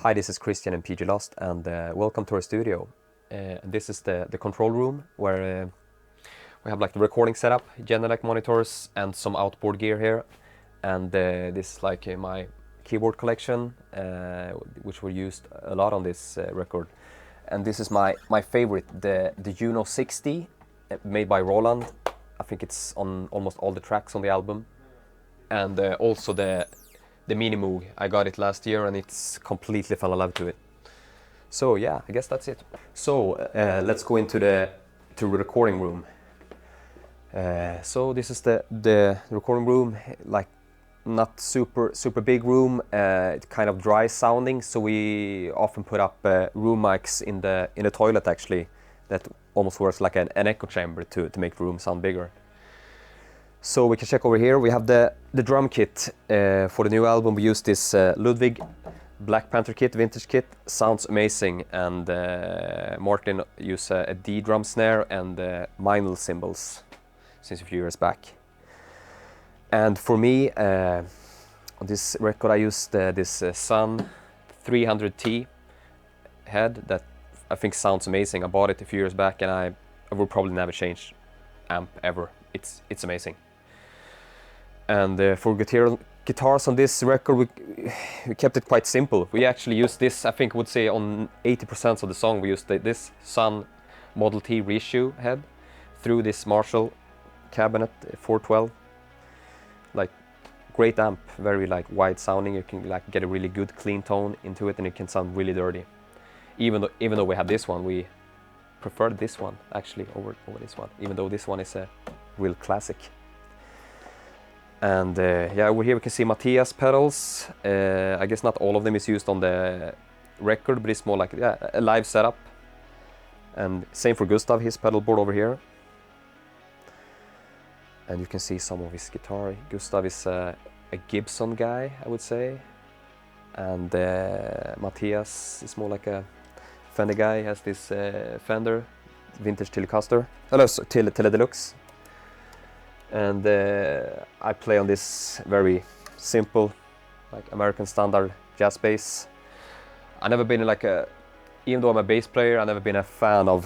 Hi, this is Christian in PG.LOST, and welcome to our studio. This is the control room where we have like the recording setup, Genelec monitors, and some outboard gear here. And this is like my keyboard collection, which were used a lot on this record. And this is my favorite, the Juno 60, made by Roland. I think it's on almost all the tracks on the album. And also the Mini Moog. I got it last year and it's completely fell in love to it. So yeah, I guess that's it. So let's go into the recording room. So this is the recording room, like not super big room. It's kind of dry sounding, so we often put up room mics in the toilet actually. That almost works like an echo chamber to make the room sound bigger. So we can check over here. We have the drum kit for the new album. We use this Ludwig Black Panther kit, vintage kit. Sounds amazing. And Martin used a D drum snare and Meinl cymbals since a few years back. And for me, on this record, I used this Sun 300T head that I think sounds amazing. I bought it a few years back, and I will probably never change amp ever. It's amazing. And for guitars on this record, we kept it quite simple. We actually used this, I think I would say on 80% of the song, we used this Sun Model T reissue head through this Marshall cabinet 412. Like great amp, very like wide sounding. You can like get a really good clean tone into it, and it can sound really dirty. Even though we had this one, we preferred this one actually over this one, even though this one is a real classic. And yeah, over here we can see Matthias pedals. I guess not all of them is used on the record, but it's more like a live setup. And same for Gustav, his pedal board over here. And you can see some of his guitar. Gustav is a Gibson guy, I would say. And Matthias is more like a Fender guy. He has this Fender vintage Telecaster, Tele Deluxe. And I play on this very simple, like American standard jazz bass. I never been like even though I'm a bass player, I've never been a fan of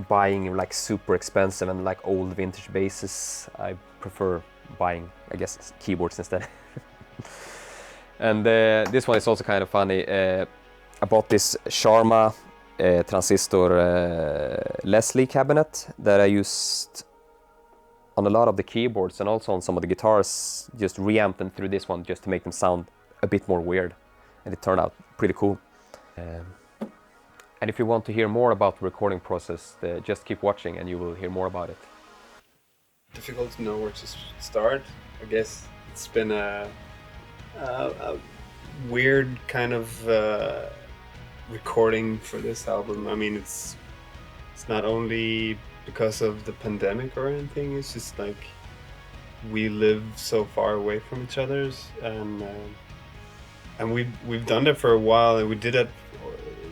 buying like super expensive and like old vintage basses. I prefer buying, I guess, keyboards instead. And this one is also kind of funny. I bought this Sharma transistor Leslie cabinet that I used on a lot of the keyboards and also on some of the guitars. Just reamped them through this one just to make them sound a bit more weird, and it turned out pretty cool. And if you want to hear more about the recording process, just keep watching and you will hear more about it. Difficult to know where to start. I guess it's been a weird kind of recording for this album. I mean, it's not only because of the pandemic or anything. It's just like we live so far away from each other, and we've done that for a while, and we did it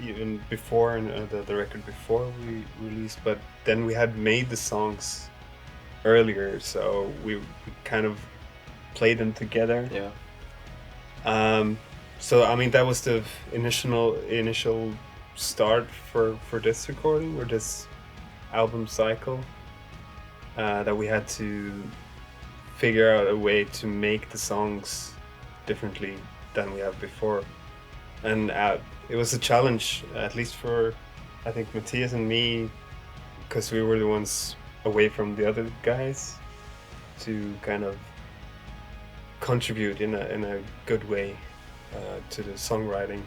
even before the record before we released. But then we had made the songs earlier, so we kind of played them together. Yeah. So I mean, that was the initial start for this recording, or this album cycle, that we had to figure out a way to make the songs differently than we have before. And it was a challenge, at least for, I think, Matthias and me, because we were the ones away from the other guys, to kind of contribute in a good way to the songwriting.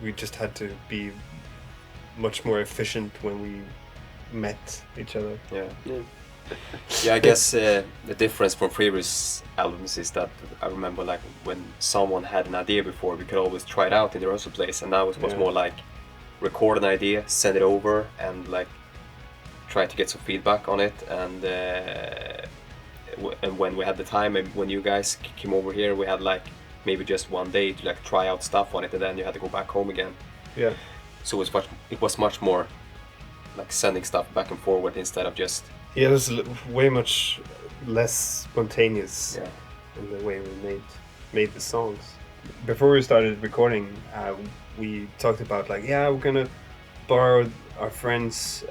We just had to be much more efficient when we met each other. Yeah, I guess the difference from previous albums is that I remember like when someone had an idea before, we could always try it out in the rehearsal place, and now it was more like record an idea, send it over, and like try to get some feedback on it. And when we had the time, and when you guys came over here, we had like maybe just one day to like try out stuff on it, and then you had to go back home again. Yeah. So it was much more like sending stuff back and forward instead of just... Yeah, it was way much less spontaneous in the way we made the songs. before we started recording, we talked about like, yeah, we're gonna borrow our friends'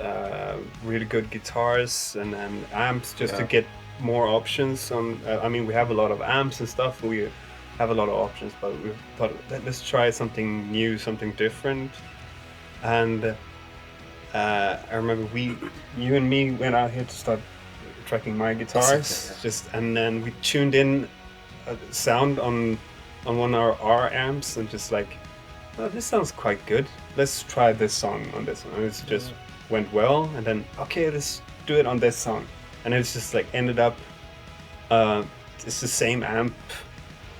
really good guitars and amps just to get more options on. I mean, we have a lot of amps and stuff. We have a lot of options, but we thought let's try something new, something different. And I remember you and me went out here to start tracking my guitars, and then we tuned in a sound on one of our amps and just like, oh, this sounds quite good. Let's try this song on this one. And it just went well, and then okay, let's do it on this song, and it's just like ended up. It's the same amp.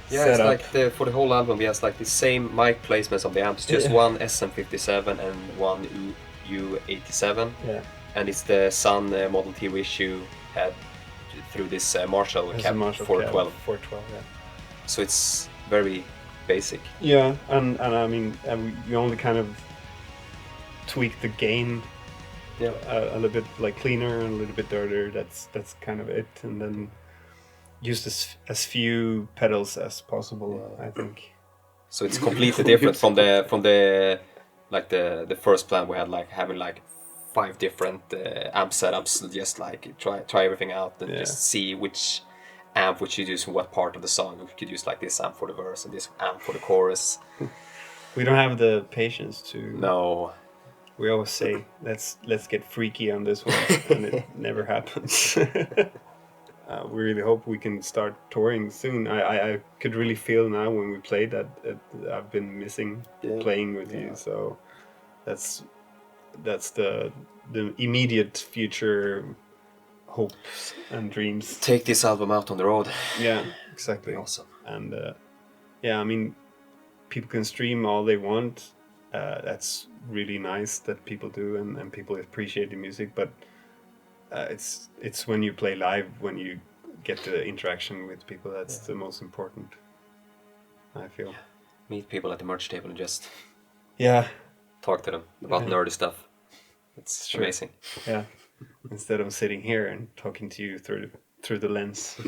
Yeah, setup. it's like for the whole album, we have like the same mic placements of the amps, just one SM57 and one U87. Yeah. And it's the Sun Model T reissue had through this Marshall It's cab a Marshall 412. cab 412, yeah. So it's very basic. Yeah, and I mean, we only kind of tweaked the gain a little bit like cleaner and a little bit dirtier. That's kind of it, and then used as few pedals as possible. I think. So it's completely different from the like the first plan we had, like having like 5 different amp setups, just like try everything out and just see which amp we should use in what part of the song. We could use like this amp for the verse and this amp for the chorus. We don't have the patience to. No. We always say let's get freaky on this one, and it never happens. We really hope we can start touring soon. I could really feel now when we played that I've been missing playing with you. So that's the immediate future hopes and dreams. Take this album out on the road. Yeah, exactly. Awesome. And I mean, people can stream all they want. That's really nice that people do, and people appreciate the music. But it's when you play live, when you get the interaction with people, that's the most important, I feel. Yeah. Meet people at the merch table and just talk to them about nerdy stuff. It's amazing. Yeah, instead of sitting here and talking to you through the lens.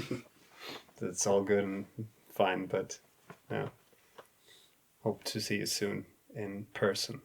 That's all good and fine, but hope to see you soon in person.